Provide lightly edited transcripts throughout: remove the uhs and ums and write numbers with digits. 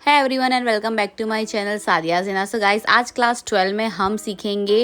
है everyone and welcome back to my channel Sadia Zeena. So guys, आज class 12 में हम सीखेंगे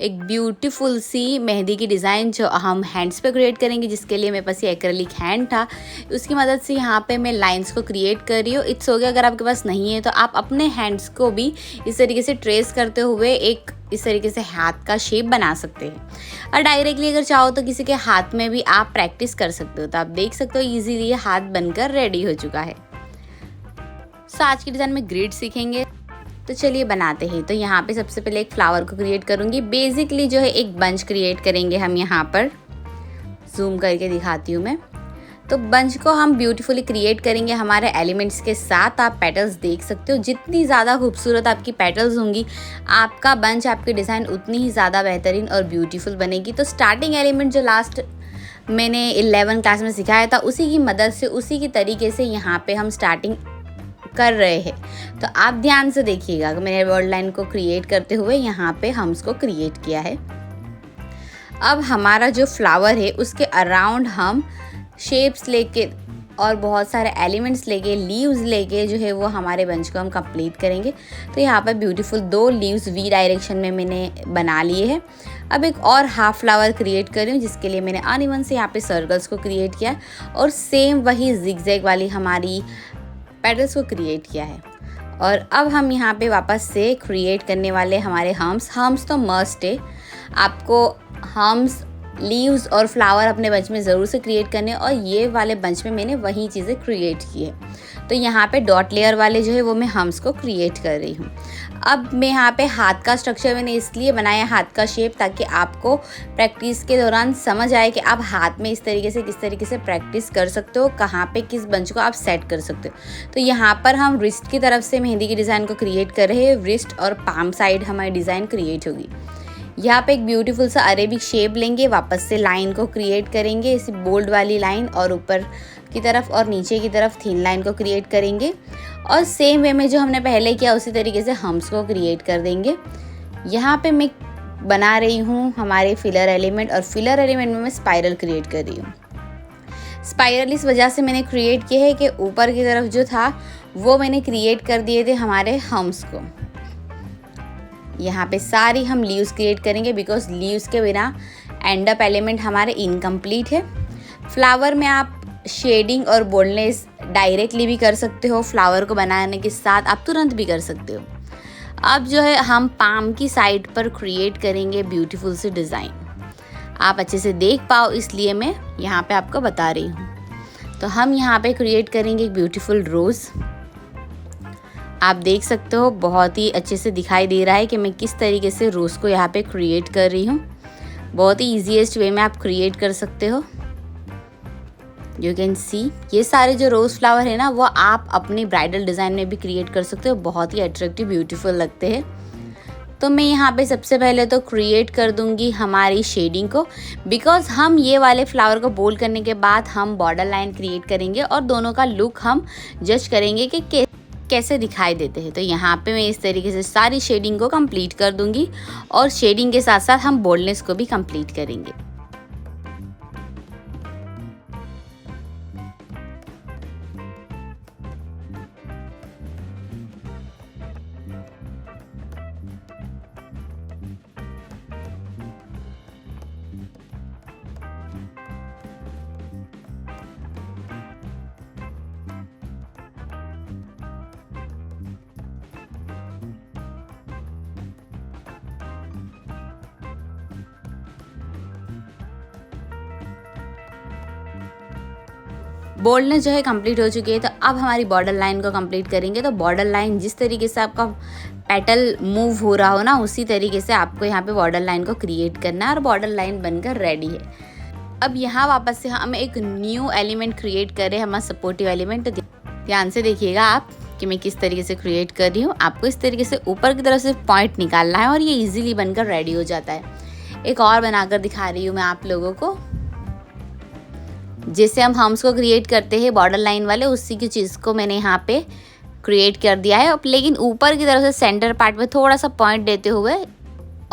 एक ब्यूटीफुल सी मेहंदी की डिज़ाइन जो हम हैंड्स पे क्रिएट करेंगे, जिसके लिए मेरे पास ये एक्रेलिक हैंड था। उसकी मदद से यहाँ पे मैं लाइंस को क्रिएट कर रही हूँ। इट्स हो गया, अगर आपके पास नहीं है तो आप अपने हैंड्स को भी इस तरीके से ट्रेस करते हुए एक इस तरीके से हाथ का शेप बना सकते हैं। और डायरेक्टली अगर चाहो तो किसी के हाथ में भी आप प्रैक्टिस कर सकते हो। तो आप देख सकते हो ईजीली ये हाथ बनकर रेडी हो चुका है। सो आज की डिज़ाइन में ग्रिड सीखेंगे, तो चलिए बनाते हैं। तो यहाँ पे सबसे पहले एक फ्लावर को क्रिएट करूँगी। बेसिकली जो है एक बंच क्रिएट करेंगे हम। यहाँ पर जूम करके दिखाती हूँ मैं। तो बंच को हम ब्यूटीफुली क्रिएट करेंगे हमारे एलिमेंट्स के साथ। आप पेटल्स देख सकते हो, जितनी ज़्यादा खूबसूरत आपकी पेटल्स होंगी, आपका बंच, आपकी डिज़ाइन उतनी ही ज़्यादा बेहतरीन और ब्यूटीफुल बनेगी। तो स्टार्टिंग एलिमेंट जो लास्ट मैंने 11 क्लास में सिखाया था, उसी की मदद से, उसी की तरीके से यहाँ पे हम स्टार्टिंग कर रहे हैं। तो आप ध्यान से देखिएगा कि मैंने वर्ड लाइन को क्रिएट करते हुए यहाँ पे हम्स को क्रिएट किया है। अब हमारा जो फ्लावर है उसके अराउंड हम शेप्स लेके और बहुत सारे एलिमेंट्स लेके, लीव्स लेके जो है वो हमारे बंच को हम कंप्लीट करेंगे। तो यहाँ पर ब्यूटीफुल 2 लीव्स वी डायरेक्शन में मैंने बना लिए हैं। अब एक और हाफ फ्लावर क्रिएट कर रही हूँ, जिसके लिए मैंने अनइवन से यहाँ पे सर्कल्स को क्रिएट किया और सेम वही जिगजैग वाली हमारी पेटल्स को क्रिएट किया है। और अब हम यहाँ पे वापस से क्रिएट करने वाले हमारे हम्स तो मस्ट है। आपको हम्स, लीव्स और फ्लावर अपने बंच में ज़रूर से क्रिएट करने, और ये वाले बंच में मैंने वही चीज़ें क्रिएट की है। तो यहाँ पे डॉट लेयर वाले जो है वो मैं हम्स को क्रिएट कर रही हूँ। अब मैं यहाँ पे हाथ का स्ट्रक्चर मैंने इसलिए बनाया, हाथ का शेप, ताकि आपको प्रैक्टिस के दौरान समझ आए कि आप हाथ में इस तरीके से किस तरीके से प्रैक्टिस कर सकते हो, कहाँ पे किस बंच को आप सेट कर सकते हो। तो यहाँ पर हम रिस्ट की तरफ से मेहंदी की डिज़ाइन को क्रिएट कर रहे हैं। रिस्ट और पाम साइड हमारी डिज़ाइन क्रिएट होगी। यहाँ पे एक ब्यूटीफुल सा अरेबिक शेप लेंगे, वापस से लाइन को क्रिएट करेंगे, इसी बोल्ड वाली लाइन, और ऊपर की तरफ और नीचे की तरफ थिन लाइन को क्रिएट करेंगे। और सेम वे में जो हमने पहले किया उसी तरीके से हम्स को क्रिएट कर देंगे। यहाँ पे मैं बना रही हूँ हमारे फिलर एलिमेंट, और फिलर एलिमेंट में मैं स्पाइरल क्रिएट कर रही हूँ। स्पाइरल इस वजह से मैंने क्रिएट किए है कि ऊपर की तरफ जो था वो मैंने क्रिएट कर दिए थे हमारे हम्स को। यहाँ पे सारी हम लीव्स क्रिएट करेंगे, बिकॉज लीव्स के बिना एंड अप एलिमेंट हमारे इनकम्प्लीट है। फ्लावर में आप शेडिंग और बोल्डनेस डायरेक्टली भी कर सकते हो, फ्लावर को बनाने के साथ आप तुरंत भी कर सकते हो। अब जो है हम पाम की साइड पर क्रिएट करेंगे ब्यूटीफुल सी डिज़ाइन। आप अच्छे से देख पाओ इसलिए मैं यहाँ पे आपको बता रही हूँ। तो हम यहाँ पे क्रिएट करेंगे एक ब्यूटीफुल रोज़। आप देख सकते हो बहुत ही अच्छे से दिखाई दे रहा है कि मैं किस तरीके से रोज़ को यहाँ पे क्रिएट कर रही हूँ। बहुत ही ईजीएस्ट वे में आप क्रिएट कर सकते हो। यू कैन सी ये सारे जो रोज़ फ्लावर है ना, वो आप अपनी ब्राइडल डिज़ाइन में भी क्रिएट कर सकते हो। बहुत ही अट्रैक्टिव, ब्यूटीफुल लगते हैं। तो मैं यहाँ पे सबसे पहले तो क्रिएट कर दूँगी हमारी शेडिंग को, बिकॉज हम ये वाले फ्लावर को बोल्ड करने के बाद हम बॉर्डर लाइन क्रिएट करेंगे और दोनों का लुक हम जज करेंगे कि कैसे दिखाई देते हैं। तो यहाँ पे मैं इस तरीके से सारी शेडिंग को कंप्लीट कर दूंगी, और शेडिंग के साथ साथ हम बोल्डनेस को भी कंप्लीट करेंगे। बोल्डनेस जो है कंप्लीट हो चुकी है। तो अब हमारी बॉर्डर लाइन को कंप्लीट करेंगे। तो बॉर्डर लाइन जिस तरीके से आपका पेटल मूव हो रहा हो ना, उसी तरीके से आपको यहाँ पे बॉर्डर लाइन को क्रिएट करना है, और बॉर्डर लाइन बनकर रेडी है। अब यहाँ वापस से हम एक न्यू एलिमेंट क्रिएट कर रहे हैं, हमारा सपोर्टिव एलिमेंट। तो ध्यान से देखिएगा आप कि मैं किस तरीके से क्रिएट कर रही हूँ। आपको इस तरीके से ऊपर की तरफ से पॉइंट निकालना है, और ये ईजिली बनकर रेडी हो जाता है। एक और बनाकर दिखा रही हूँ मैं आप लोगों को। जैसे हम हम्स को क्रिएट करते हैं बॉर्डर लाइन वाले, उसी की चीज़ को मैंने यहाँ पे क्रिएट कर दिया है। लेकिन ऊपर की तरफ से सेंटर पार्ट में थोड़ा सा पॉइंट देते हुए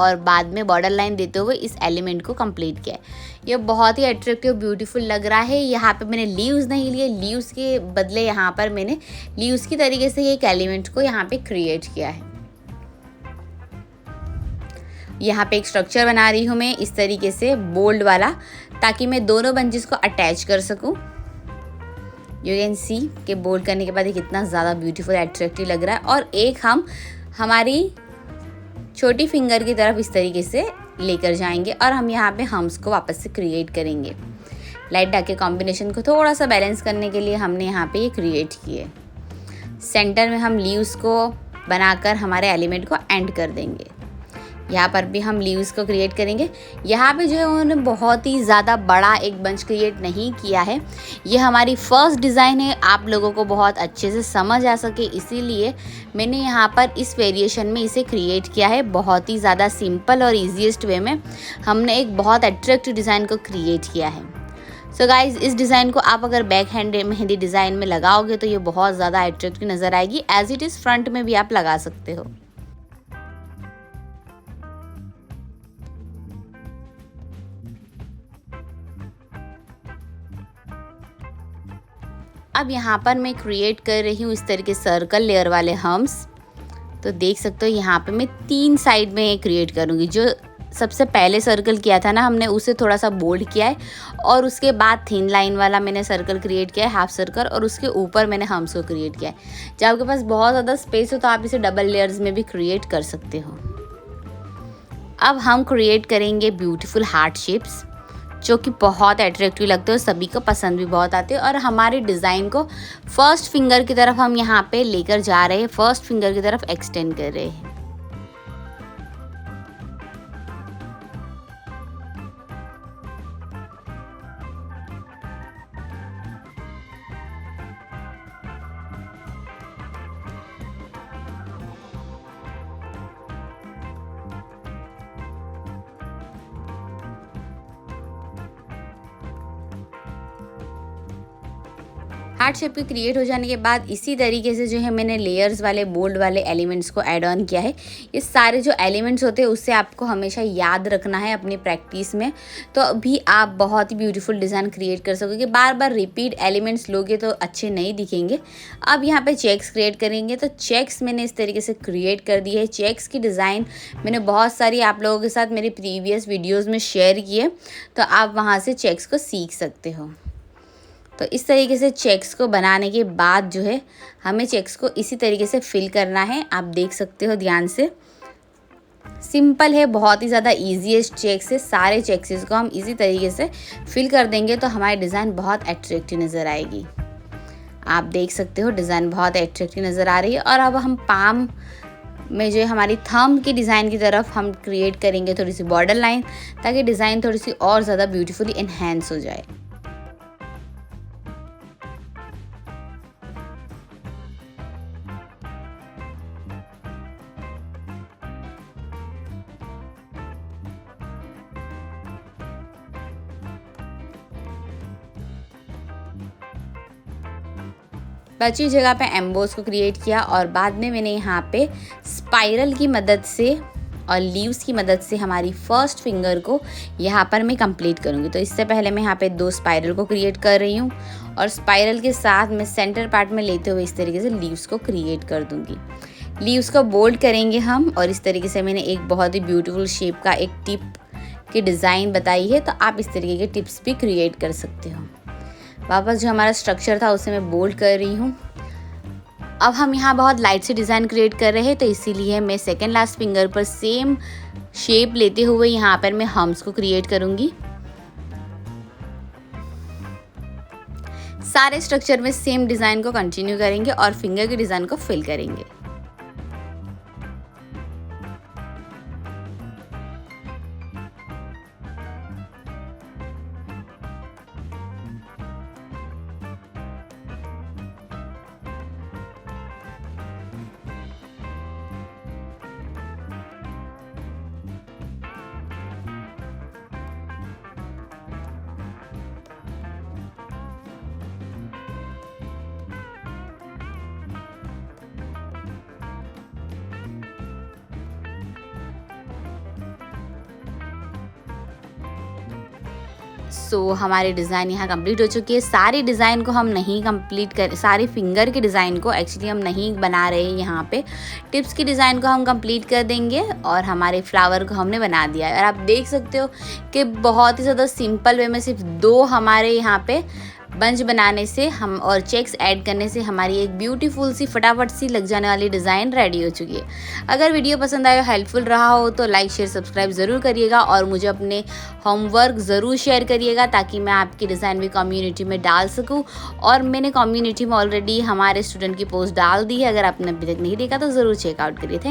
और बाद में बॉर्डर लाइन देते हुए इस एलिमेंट को कंप्लीट किया है। ये बहुत ही अट्रैक्टिव ब्यूटीफुल लग रहा है। यहाँ पे मैंने लीव्स नहीं लिए, लीव्स के बदले यहाँ पर मैंने लीव्स की तरीके से एक एलिमेंट को यहाँ पे क्रिएट किया है। यहाँ पे एक स्ट्रक्चर बना रही हूँ मैं इस तरीके से बोल्ड वाला, ताकि मैं दोनों बंचेस को अटैच कर सकूँ। यू कैन सी कि बोल्ड करने के बाद ये कितना ज़्यादा ब्यूटीफुल एट्रैक्टिव लग रहा है। और एक हम हमारी छोटी फिंगर की तरफ इस तरीके से लेकर जाएंगे और हम यहाँ पे हम्स को वापस से क्रिएट करेंगे। लाइट डार्क के कॉम्बिनेशन को थोड़ा सा बैलेंस करने के लिए हमने यहाँ पे ये क्रिएट किए। सेंटर में हम लीव्स को बनाकर हमारे एलिमेंट को एंड कर देंगे। यहाँ पर भी हम लीव्स को क्रिएट करेंगे। यहाँ पे जो है उन्होंने बहुत ही ज़्यादा बड़ा एक बंच क्रिएट नहीं किया है। ये हमारी फर्स्ट डिज़ाइन है, आप लोगों को बहुत अच्छे से समझ आ सके इसीलिए मैंने यहाँ पर इस वेरिएशन में इसे क्रिएट किया है। बहुत ही ज़्यादा सिंपल और ईजीएस्ट वे में हमने एक बहुत अट्रैक्टिव डिज़ाइन को क्रिएट किया है। सो गाइज़, इस डिज़ाइन को आप अगर बैक हैंड मेहंदी डिज़ाइन में लगाओगे तो ये बहुत ज़्यादा अट्रैक्टिव नज़र आएगी। एज इट इज़ फ्रंट में भी आप लगा सकते हो। अब यहाँ पर मैं क्रिएट कर रही हूँ इस तरीके सर्कल लेयर वाले हम्स। तो देख सकते हो यहाँ पे मैं 3 साइड में क्रिएट करूँगी। जो सबसे पहले सर्कल किया था ना हमने, उसे थोड़ा सा बोल्ड किया है और उसके बाद थिन लाइन वाला मैंने सर्कल क्रिएट किया है, हाफ सर्कल, और उसके ऊपर मैंने हम्स को क्रिएट किया है। जब आपके पास बहुत ज़्यादा स्पेस हो तो आप इसे डबल लेयर्स में भी क्रिएट कर सकते हो। अब हम क्रिएट करेंगे ब्यूटीफुल हार्ट शेप्स जो कि बहुत अट्रैक्टिव लगते हैं और सभी को पसंद भी बहुत आते हैं। और हमारे डिज़ाइन को फर्स्ट फिंगर की तरफ हम यहाँ पे लेकर जा रहे हैं, फर्स्ट फिंगर की तरफ एक्सटेंड कर रहे हैं। हार्ट शेप के क्रिएट हो जाने के बाद इसी तरीके से जो है मैंने लेयर्स वाले बोल्ड वाले एलिमेंट्स को ऐड ऑन किया है। ये सारे जो एलिमेंट्स होते हैं उससे आपको हमेशा याद रखना है अपनी प्रैक्टिस में, तो अभी आप बहुत ही ब्यूटीफुल डिज़ाइन क्रिएट कर सकोगे। बार बार रिपीट एलिमेंट्स लोगे तो अच्छे नहीं दिखेंगे। अब यहाँ पे चेक्स क्रिएट करेंगे, तो चेक्स मैंने इस तरीके से क्रिएट कर दी है। चेक्स की डिज़ाइन मैंने बहुत सारी आप लोगों के साथ मेरी प्रीवियस वीडियोज़ में शेयर की है, तो आप वहाँ से चेक्स को सीख सकते हो। तो इस तरीके से चेक्स को बनाने के बाद जो है हमें चेक्स को इसी तरीके से फिल करना है। आप देख सकते हो ध्यान से, सिंपल है, बहुत ही ज़्यादा ईजीएस्ट चेक्स है। सारे चेक्सेस को हम इसी तरीके से फिल कर देंगे तो हमारी डिज़ाइन बहुत अट्रैक्टिव नज़र आएगी। आप देख सकते हो डिज़ाइन बहुत अट्रैक्टिव नज़र आ रही है। और अब हम पाम में जो है हमारी थंब की डिज़ाइन की तरफ हम क्रिएट करेंगे थोड़ी सी बॉर्डर लाइन, ताकि डिज़ाइन थोड़ी सी और ज़्यादा ब्यूटीफुली इन्हेंस हो जाए। बची जगह पे एम्बोस को क्रिएट किया और बाद में मैंने यहाँ पे स्पाइरल की मदद से और लीव्स की मदद से हमारी फर्स्ट फिंगर को यहाँ पर मैं कंप्लीट करूँगी। तो इससे पहले मैं यहाँ पे 2 स्पाइरल को क्रिएट कर रही हूँ और स्पाइरल के साथ मैं सेंटर पार्ट में लेते हुए इस तरीके से लीव्स को क्रिएट कर दूँगी। लीव्स को बोल्ड करेंगे हम और इस तरीके से मैंने एक बहुत ही ब्यूटीफुल शेप का एक टिप की डिज़ाइन बताई है, तो आप इस तरीके के टिप्स भी क्रिएट कर सकते हो। वापस जो हमारा स्ट्रक्चर था उसे मैं बोल्ड कर रही हूँ। अब हम यहाँ बहुत लाइट से डिज़ाइन क्रिएट कर रहे हैं, तो इसीलिए मैं सेकेंड लास्ट फिंगर पर सेम शेप लेते हुए यहाँ पर मैं हम्स को क्रिएट करूँगी। सारे स्ट्रक्चर में सेम डिज़ाइन को कंटिन्यू करेंगे और फिंगर की डिज़ाइन को फिल करेंगे। सो हमारी डिज़ाइन यहाँ कंप्लीट हो चुकी है। सारी डिज़ाइन को हम नहीं कंप्लीट कर, सारी फिंगर की डिज़ाइन को एक्चुअली हम नहीं बना रहे हैं यहाँ पे। टिप्स की डिज़ाइन को हम कंप्लीट कर देंगे और हमारे फ्लावर को हमने बना दिया है। और आप देख सकते हो कि बहुत ही ज़्यादा सिंपल वे में सिर्फ 2 हमारे यहाँ पे बंच बनाने से हम और चेक्स ऐड करने से हमारी एक ब्यूटीफुल सी फटाफट सी लग जाने वाली डिज़ाइन रेडी हो चुकी है। अगर वीडियो पसंद आया, हेल्पफुल रहा हो तो लाइक शेयर सब्सक्राइब ज़रूर करिएगा और मुझे अपने होमवर्क ज़रूर शेयर करिएगा ताकि मैं आपकी डिज़ाइन भी कम्युनिटी में डाल सकूं। और मैंने कम्युनिटी में ऑलरेडी हमारे स्टूडेंट की पोस्ट डाल दी है, अगर आपने अभी तक नहीं देखा तो ज़रूर चेकआउट करिए। थैंक